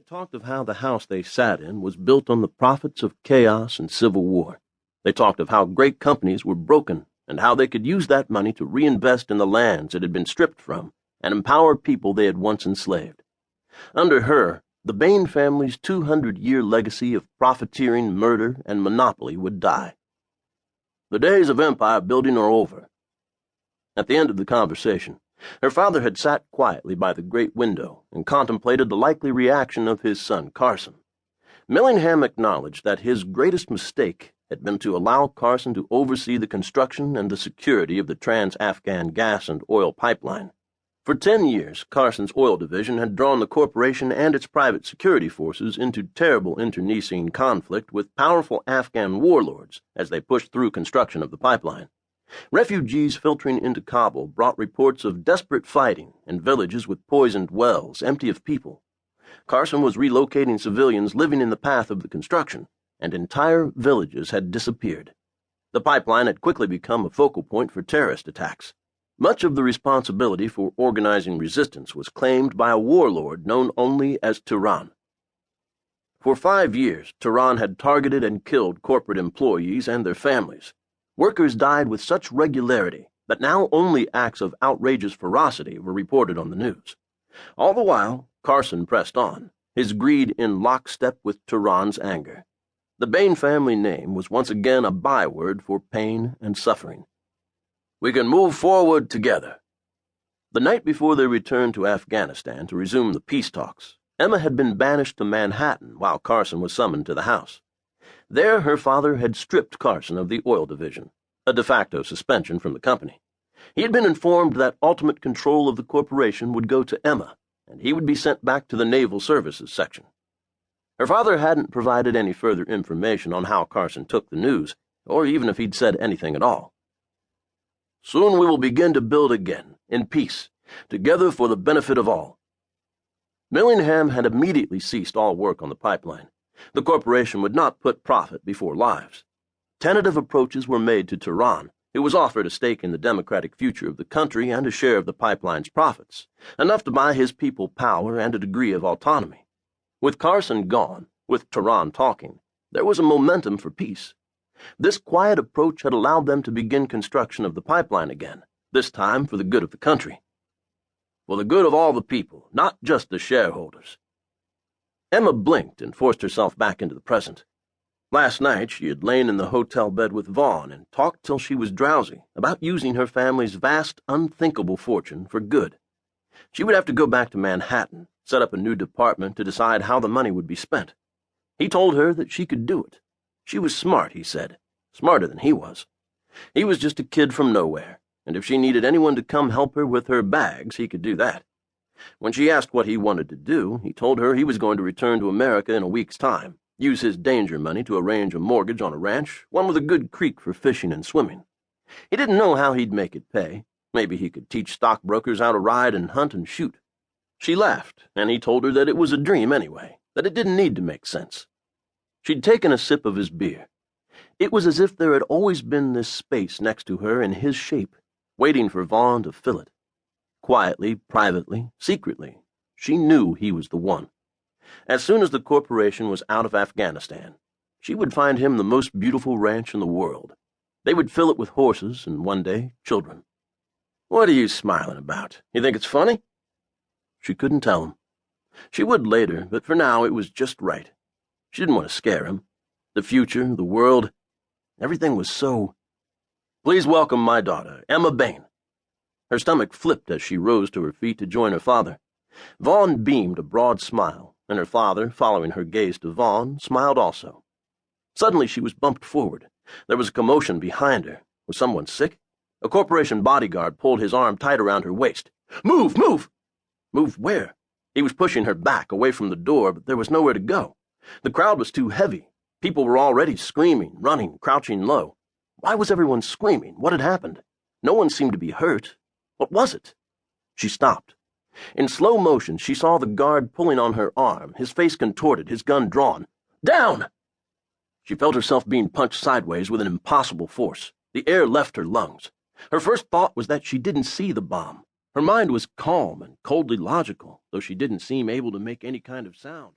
talked of how the house they sat in was built on the profits of chaos and civil war. They talked of how great companies were broken and how they could use that money to reinvest in the lands it had been stripped from and empower people they had once enslaved. Under her, the Baine family's 200-year legacy of profiteering, murder, and monopoly would die. The days of empire building are over. At the end of the conversation, her father had sat quietly by the great window and contemplated the likely reaction of his son, Carson. Millingham acknowledged that his greatest mistake had been to allow Carson to oversee the construction and the security of the Trans-Afghan gas and oil pipeline. For 10 years, Carson's oil division had drawn the corporation and its private security forces into terrible internecine conflict with powerful Afghan warlords as they pushed through construction of the pipeline. Refugees filtering into Kabul brought reports of desperate fighting and villages with poisoned wells empty of people. Carson was relocating civilians living in the path of the construction, and entire villages had disappeared. The pipeline had quickly become a focal point for terrorist attacks. Much of the responsibility for organizing resistance was claimed by a warlord known only as Tehran. For 5 years, Tehran had targeted and killed corporate employees and their families. Workers died with such regularity that now only acts of outrageous ferocity were reported on the news. All the while, Carson pressed on, his greed in lockstep with Tehran's anger. The Baine family name was once again a byword for pain and suffering. "We can move forward together." The night before they returned to Afghanistan to resume the peace talks, Emma had been banished to Manhattan while Carson was summoned to the house. There, her father had stripped Carson of the oil division, a de facto suspension from the company. He had been informed that ultimate control of the corporation would go to Emma, and he would be sent back to the Naval Services section. Her father hadn't provided any further information on how Carson took the news, or even if he'd said anything at all. "Soon we will begin to build again, in peace, together for the benefit of all." Millingham had immediately ceased all work on the pipeline. The corporation would not put profit before lives. Tentative approaches were made to Tehran, who was offered a stake in the democratic future of the country and a share of the pipeline's profits, enough to buy his people power and a degree of autonomy. With Carson gone, with Tehran talking, there was a momentum for peace. This quiet approach had allowed them to begin construction of the pipeline again, this time for the good of the country. For the good of all the people, not just the shareholders. Emma blinked and forced herself back into the present. Last night she had lain in the hotel bed with Vaughn and talked till she was drowsy about using her family's vast, unthinkable fortune for good. She would have to go back to Manhattan, set up a new department to decide how the money would be spent. He told her that she could do it. She was smart, he said, smarter than he was. He was just a kid from nowhere, and if she needed anyone to come help her with her bags, he could do that. When she asked what he wanted to do, he told her he was going to return to America in a week's time, use his danger money to arrange a mortgage on a ranch, one with a good creek for fishing and swimming. He didn't know how he'd make it pay. Maybe he could teach stockbrokers how to ride and hunt and shoot. She laughed, and he told her that it was a dream anyway, that it didn't need to make sense. She'd taken a sip of his beer. It was as if there had always been this space next to her in his shape, waiting for Vaughn to fill it. Quietly, privately, secretly, she knew he was the one. As soon as the corporation was out of Afghanistan, she would find him the most beautiful ranch in the world. They would fill it with horses and, one day, children. "What are you smiling about? You think it's funny?" She couldn't tell him. She would later, but for now it was just right. She didn't want to scare him. The future, the world, everything was so... "Please welcome my daughter, Emma Baine." Her stomach flipped as she rose to her feet to join her father. Vaughn beamed a broad smile, and her father, following her gaze to Vaughn, smiled also. Suddenly she was bumped forward. There was a commotion behind her. Was someone sick? A corporation bodyguard pulled his arm tight around her waist. "Move! Move!" Move where? He was pushing her back, away from the door, but there was nowhere to go. The crowd was too heavy. People were already screaming, running, crouching low. Why was everyone screaming? What had happened? No one seemed to be hurt. What was it? She stopped. In slow motion, she saw the guard pulling on her arm, his face contorted, his gun drawn. "Down!" She felt herself being punched sideways with an impossible force. The air left her lungs. Her first thought was that she didn't see the bomb. Her mind was calm and coldly logical, though she didn't seem able to make any kind of sound.